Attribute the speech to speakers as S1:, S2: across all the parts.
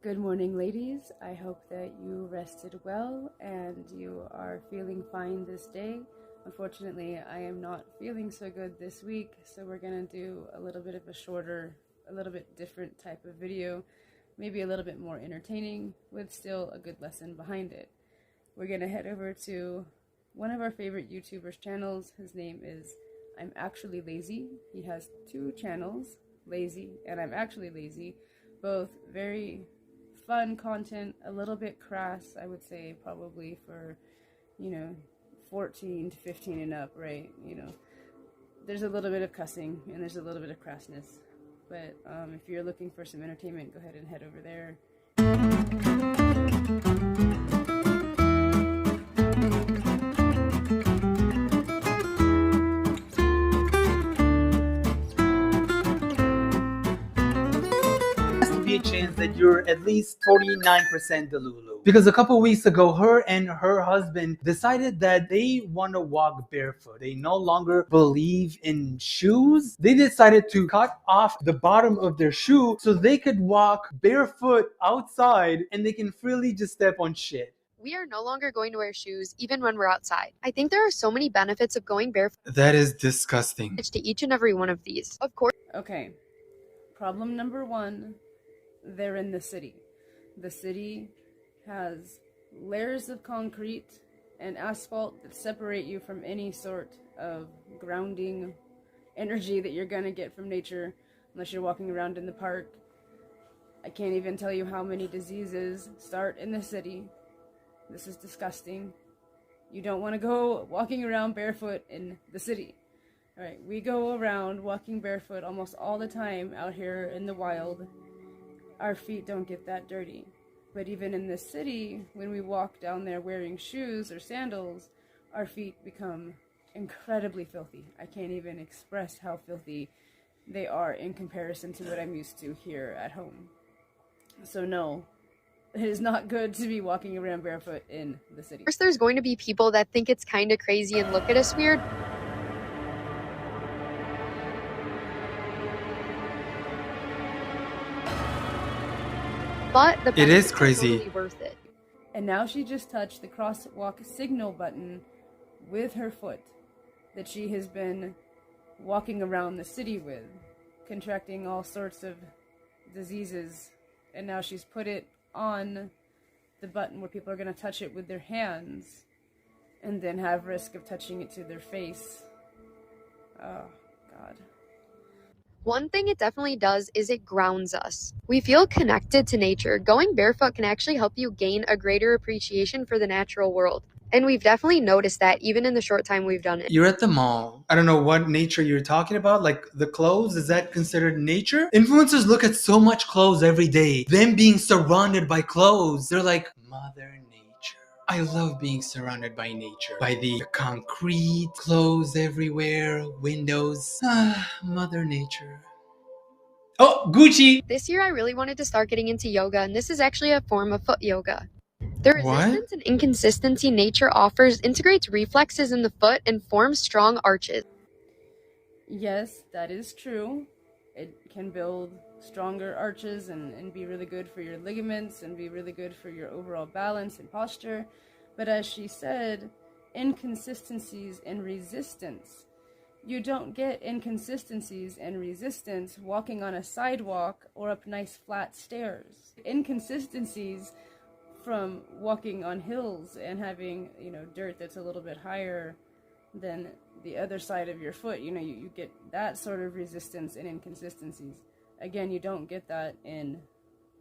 S1: Good morning, ladies. I hope that you rested well and you are feeling fine this day. Unfortunately, I am not feeling so good this week, so we're going to do a little bit of a shorter, a little bit different type of video, maybe a little bit more entertaining with still a good lesson behind it. We're going to head over to one of our favorite YouTubers' channels. His name is I'm Actually Lazy. He has two channels, Lazy and I'm Actually Lazy, both very fun content, a little bit crass, I would say, probably for, 14 to 15 and up, right? There's a little bit of cussing and there's a little bit of crassness. But if you're looking for some entertainment, go ahead and head over there.
S2: A chance that you're at least 49% Delulu. Because a couple weeks ago, her and her husband decided that they want to walk barefoot. They no longer believe in shoes. They decided to cut off the bottom of their shoe so they could walk barefoot outside and they can freely just step on shit.
S3: We are no longer going to wear shoes even when we're outside. I think there are so many benefits of going barefoot.
S2: That is disgusting.
S3: To each and every one of these. Of course.
S1: Okay. Problem number one. They're in the city. The city has layers of concrete and asphalt that separate you from any sort of grounding energy that you're gonna get from nature unless you're walking around in the park. I can't even tell you how many diseases start in the city. This is disgusting. You don't want to go walking around barefoot in the city. All right, we go around walking barefoot almost all the time out here in the wild. Our feet don't get that dirty. But even in the city, when we walk down there wearing shoes or sandals, our feet become incredibly filthy. I can't even express how filthy they are in comparison to what I'm used to here at home. So no, it is not good to be walking around barefoot in the city.
S3: Of course, there's going to be people that think it's kind of crazy and look at us weird. But it is crazy. Totally worth it.
S1: And now she just touched the crosswalk signal button with her foot that she has been walking around the city with, contracting all sorts of diseases. And now she's put it on the button where people are going to touch it with their hands and then have risk of touching it to their face. Oh, God.
S3: One thing it definitely does is it grounds us. We feel connected to nature. Going barefoot can actually help you gain a greater appreciation for the natural world. And we've definitely noticed that even in the short time we've done it.
S2: You're at the mall. I don't know what nature you're talking about. Like the clothes, is that considered nature? Influencers look at so much clothes every day. Them being surrounded by clothes. They're like, Mother Nature. I love being surrounded by nature. By the concrete, clothes everywhere, windows. Mother Nature. Oh, Gucci!
S3: This year I really wanted to start getting into yoga, and this is actually a form of foot yoga. The resistance and inconsistency nature offers integrates reflexes in the foot and forms strong arches.
S1: Yes, that is true. It can build stronger arches and be really good for your ligaments and be really good for your overall balance and posture. But as she said, inconsistencies and resistance. You don't get inconsistencies and resistance walking on a sidewalk or up nice flat stairs. Inconsistencies from walking on hills and having, dirt that's a little bit higher than the other side of your foot. You get that sort of resistance and inconsistencies. Again, you don't get that in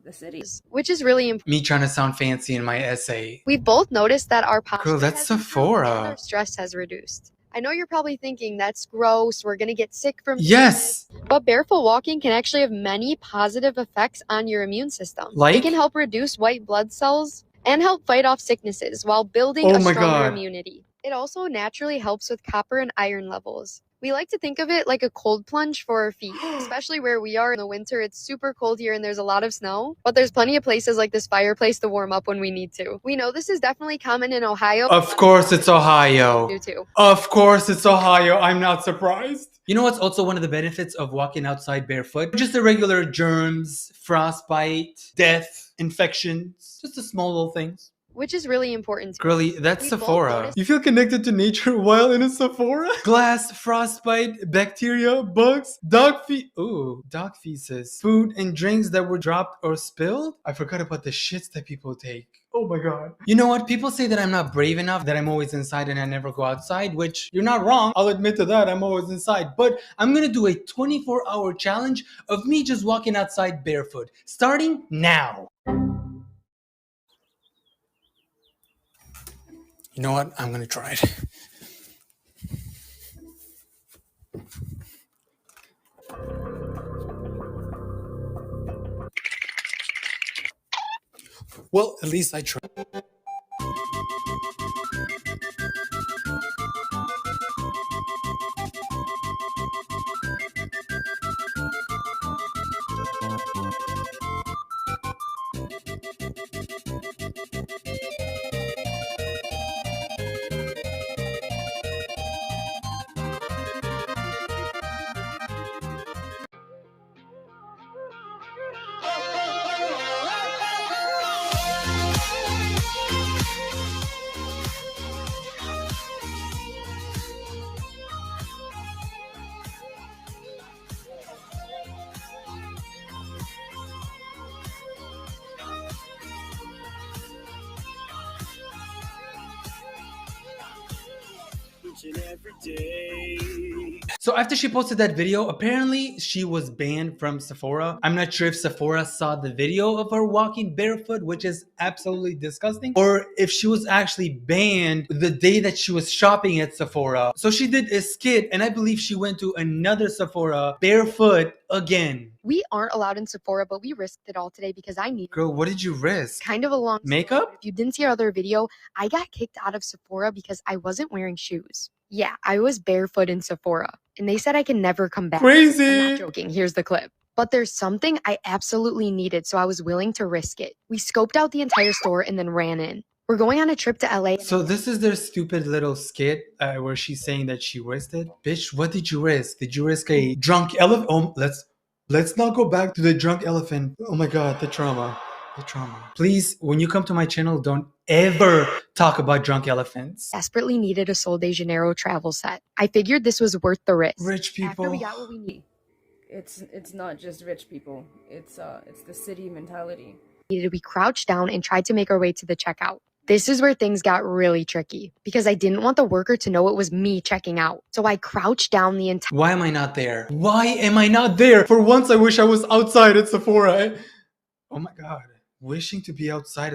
S1: the cities.
S3: Which is really important.
S2: Me trying to sound fancy in my essay.
S3: We've both noticed that our posture
S2: Girl, that's Sephora.
S3: And our stress has reduced. I know you're probably thinking that's gross, we're gonna get sick from
S2: yes,
S3: this. But barefoot walking can actually have many positive effects on your immune system.
S2: Like?
S3: It can help reduce white blood cells and help fight off sicknesses while building a stronger immunity. It also naturally helps with copper and iron levels, We like to think of it like a cold plunge for our feet, especially where we are in the winter. It's super cold here and there's a lot of snow, but there's plenty of places like this fireplace to warm up when we need to. We know this is definitely common in Ohio.
S2: Of course it's Ohio.
S3: You too.
S2: Of course it's Ohio. I'm not surprised. You know what's also one of the benefits of walking outside barefoot? Just the regular germs, frostbite, death, infections, just the small little things.
S3: Which is really important.
S2: Girlie, that's
S3: We both
S2: Sephora.
S3: noticed-
S2: You feel connected to nature while in a Sephora? Glass, frostbite, bacteria, bugs, dog feces, food and drinks that were dropped or spilled. I forgot about the shits that people take. Oh my god. You know what? People say that I'm not brave enough, that I'm always inside and I never go outside, which you're not wrong. I'll admit to that. I'm always inside. But I'm gonna do a 24-hour challenge of me just walking outside barefoot, starting now. You know what? I'm gonna try it. Well, at least I tried. Every day. So after she posted that video, apparently she was banned from Sephora. I'm not sure if Sephora saw the video of her walking barefoot, which is absolutely disgusting, or if she was actually banned the day that she was shopping at Sephora. So she did a skit, and I believe she went to another Sephora barefoot again.
S3: We aren't allowed in Sephora, but we risked it all today because I need.
S2: Girl, what did you risk?
S3: Kind of a long
S2: makeup?
S3: Story. If you didn't see our other video, I got kicked out of Sephora because I wasn't wearing shoes. Yeah, I was barefoot in Sephora, and they said I can never come back.
S2: Crazy.
S3: I'm not joking. Here's the clip. But there's something I absolutely needed, so I was willing to risk it. We scoped out the entire store and then ran in. We're going on a trip to LA.
S2: So this is their stupid little skit where she's saying that she risked it. Bitch, what did you risk? Did you risk a drunk elephant? Oh, let's not go back to the drunk elephant. Oh my god, the trauma. The trauma. Please, when you come to my channel, don't ever talk about drunk elephants.
S3: Desperately needed a Sol de Janeiro travel set. I figured this was worth the risk.
S2: Rich people.
S1: After we got what we need. It's not just rich people. It's the city mentality.
S3: We crouched down and tried to make our way to the checkout. This is where things got really tricky because I didn't want the worker to know it was me checking out. So I crouched down the entire.
S2: Why am I not there? Why am I not there? For once, I wish I was outside at Sephora. Oh my god. Wishing to be outside,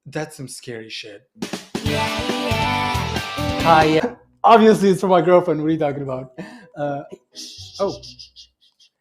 S2: that's some scary shit. Hi. Obviously, it's for my girlfriend. What are you talking about?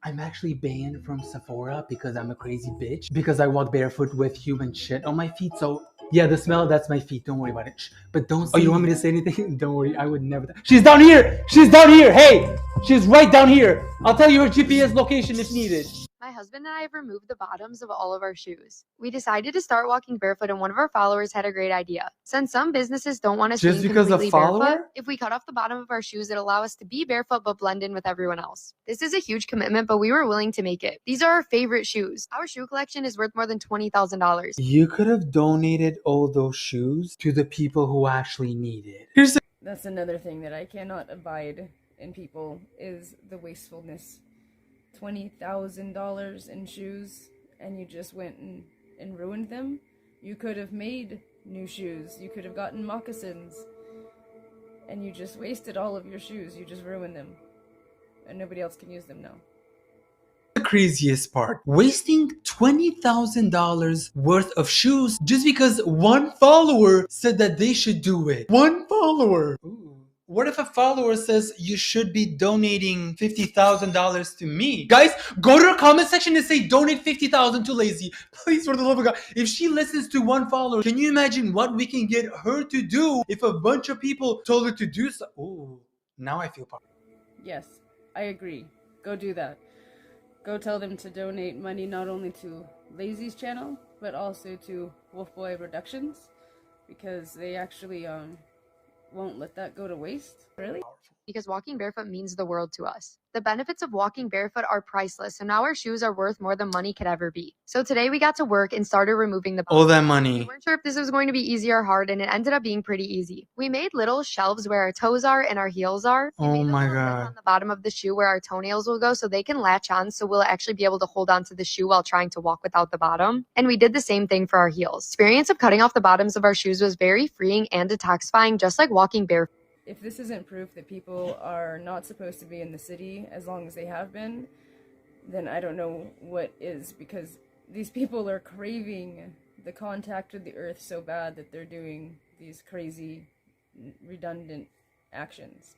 S2: I'm actually banned from Sephora because I'm a crazy bitch. Because I walk barefoot with human shit on my feet. So, yeah, the smell, that's my feet. Don't worry about it. But don't say... Oh, you want me to say anything? Don't worry. I would never... She's down here! She's down here! Hey! She's right down here! I'll tell you her GPS location if needed.
S3: My husband and I have removed the bottoms of all of our shoes. We decided to start walking barefoot, and one of our followers had a great idea. Since some businesses don't want us
S2: just
S3: being
S2: because
S3: completely
S2: a follower?
S3: barefoot, if we cut off the bottom of our shoes, it'll allow us to be barefoot but blend in with everyone else. This is a huge commitment, but we were willing to make it. These are our favorite shoes. Our shoe collection is worth more than $20,000.
S2: You could have donated all those shoes to the people who actually need it.
S1: That's another thing that I cannot abide in people is the wastefulness. $20,000 in shoes, and you just went and ruined them. You could have made new shoes. You could have gotten moccasins, and you just wasted all of your shoes. You just ruined them, and nobody else can use them now.
S2: The craziest part, wasting $20,000 worth of shoes just because one follower said that they should do it. One follower. Ooh. What if a follower says you should be donating $50,000 to me? Guys, go to the comment section and say donate $50,000 to Lazy. Please, for the love of God. If she listens to one follower, can you imagine what we can get her to do if a bunch of people told her to do so? Ooh, now I feel powerful.
S1: Yes, I agree. Go do that. Go tell them to donate money not only to Lazy's channel, but also to Wolfboy Productions, because they actually won't let that go to waste. Really?
S3: Because walking barefoot means the world to us. The benefits of walking barefoot are priceless, so now our shoes are worth more than money could ever be. So today we got to work and started removing the
S2: All that
S3: We
S2: money.
S3: weren't sure if this was going to be easy or hard, and it ended up being pretty easy. We made little shelves where our toes are and our heels are. We
S2: Oh
S3: made a
S2: my
S3: little lip
S2: God.
S3: on the bottom of the shoe where our toenails will go so they can latch on, so we'll actually be able to hold onto the shoe while trying to walk without the bottom. And we did the same thing for our heels. Experience of cutting off the bottoms of our shoes was very freeing and detoxifying, just like walking barefoot.
S1: If this isn't proof that people are not supposed to be in the city as long as they have been, then I don't know what is, because these people are craving the contact with the earth so bad that they're doing these crazy, redundant actions.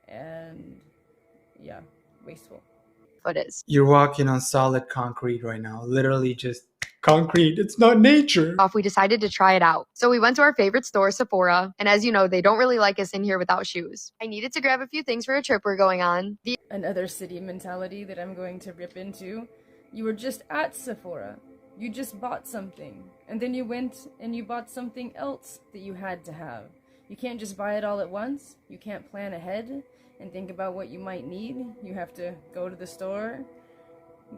S1: And yeah, wasteful.
S3: Is.
S2: You're walking on solid concrete right now. Literally just concrete. It's not nature.
S3: We decided to try it out. So we went to our favorite store, Sephora, and as you know, they don't really like us in here without shoes. I needed to grab a few things for a trip we're going on.
S1: Another city mentality that I'm going to rip into. You were just at Sephora. You just bought something. And then you went and you bought something else that you had to have. You can't just buy it all at once. You can't plan ahead and think about what you might need. You have to go to the store,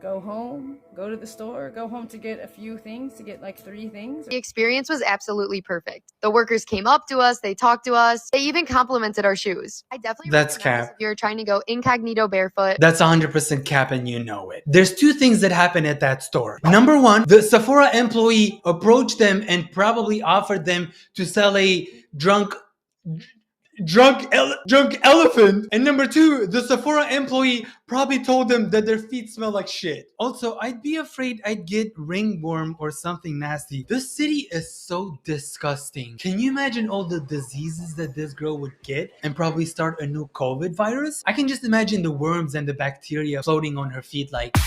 S1: go home, go to the store, go home to get a few things, to get like 3 things.
S3: The experience was absolutely perfect. The workers came up to us, they talked to us, they even complimented our shoes. I definitely
S2: That's
S3: recommend this
S2: cap.
S3: if you're trying to go incognito barefoot.
S2: That's 100% cap and you know it. There's 2 things that happen at that store. Number 1, the Sephora employee approached them and probably offered them to sell a drunk elephant. And number 2, the Sephora employee probably told them that their feet smell like shit. Also, I'd be afraid I'd get ringworm or something nasty. This city is so disgusting. Can you imagine all the diseases that this girl would get and probably start a new COVID virus? I can just imagine the worms and the bacteria floating on her feet like...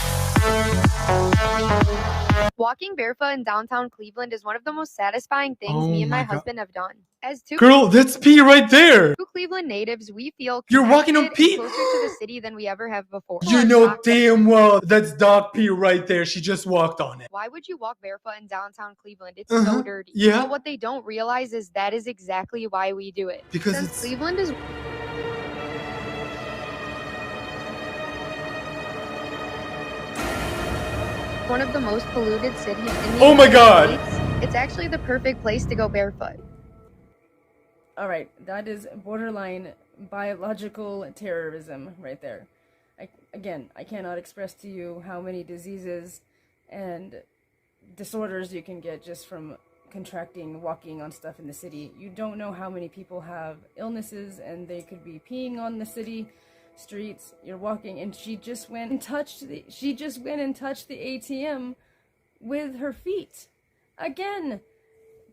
S3: Walking barefoot in downtown Cleveland is one of the most satisfying things
S2: Oh
S3: me and my
S2: my God.
S3: husband have done. As two
S2: Girl, that's pee right there.
S3: Cleveland natives, we feel
S2: You're walking on
S3: connected
S2: pee.
S3: and closer to the city than we ever have before.
S2: You know damn well that's dog pee right there. She just walked on it.
S3: Why would you walk barefoot in downtown Cleveland? It's
S2: Uh-huh.
S3: so dirty.
S2: Yeah.
S3: But what they don't realize is that is exactly why we do it.
S2: Because
S3: Since
S2: it's...
S3: Cleveland is one of the most polluted cities in the
S2: Oh my
S3: United
S2: God.
S3: States, it's actually the perfect place to go barefoot.
S1: Alright, that is borderline biological terrorism right there. I cannot express to you how many diseases and disorders you can get just from contracting, walking on stuff in the city. You don't know how many people have illnesses and they could be peeing on the city streets. You're walking and she just went and touched the ATM with her feet. Again,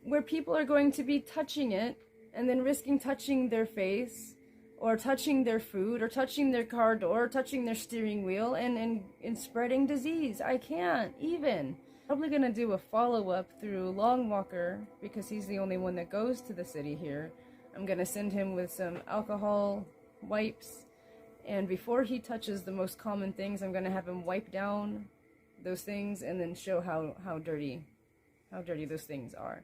S1: where people are going to be touching it and then risking touching their face or touching their food or touching their car door, or touching their steering wheel and spreading disease. I can't even. Probably gonna do a follow-up through Long Walker because he's the only one that goes to the city here. I'm gonna send him with some alcohol wipes, and before he touches the most common things, I'm gonna have him wipe down those things and then show how dirty those things are.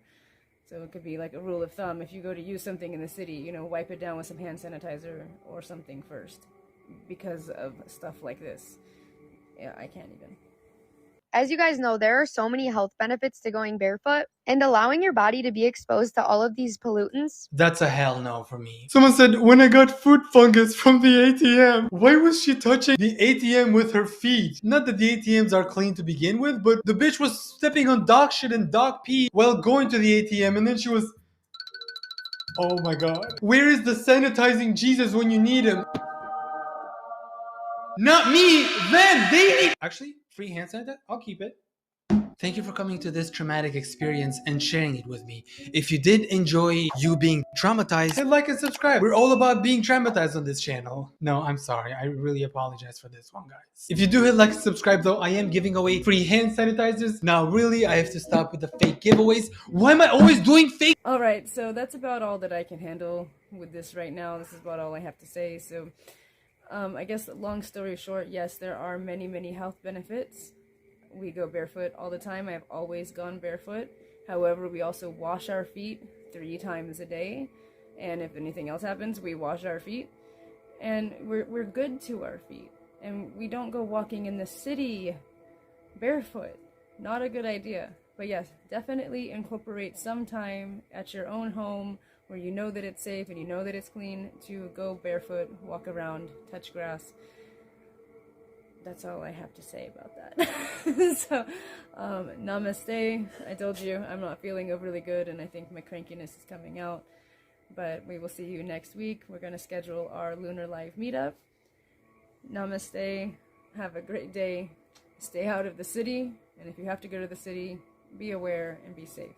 S1: So it could be like a rule of thumb, if you go to use something in the city, wipe it down with some hand sanitizer or something first, because of stuff like this. Yeah, I can't even.
S3: As you guys know, there are so many health benefits to going barefoot, and allowing your body to be exposed to all of these pollutants.
S2: That's a hell no for me. Someone said, when I got foot fungus from the ATM. Why was she touching the ATM with her feet? Not that the ATMs are clean to begin with, but the bitch was stepping on dog shit and dog pee while going to the ATM, and then she was... Oh my God. Where is the sanitizing Jesus when you need him? Not me, them, they need... Actually, free hand sanitizer, I'll keep it. Thank you for coming to this traumatic experience and sharing it with me. If you did enjoy you being traumatized, hit like and subscribe. We're all about being traumatized on this channel. No, I'm sorry. I really apologize for this one, guys. If you do hit like and subscribe, though, I am giving away free hand sanitizers. Now, really, I have to stop with the fake giveaways. Why am I always doing fake?
S1: Alright, so that's about all that I can handle with this right now. This is about all I have to say. So I guess long story short, yes, there are many, many health benefits. We go barefoot all the time. I've always gone barefoot. However, we also wash our feet 3 times a day. And if anything else happens, we wash our feet. And we're good to our feet. And we don't go walking in the city barefoot. Not a good idea. But yes, definitely incorporate some time at your own home where you know that it's safe and you know that it's clean to go barefoot, walk around, touch grass. That's all I have to say about that. So, namaste. I told you I'm not feeling overly good and I think my crankiness is coming out. But we will see you next week. We're going to schedule our Lunar Live meetup. Namaste. Have a great day. Stay out of the city. And if you have to go to the city, be aware and be safe.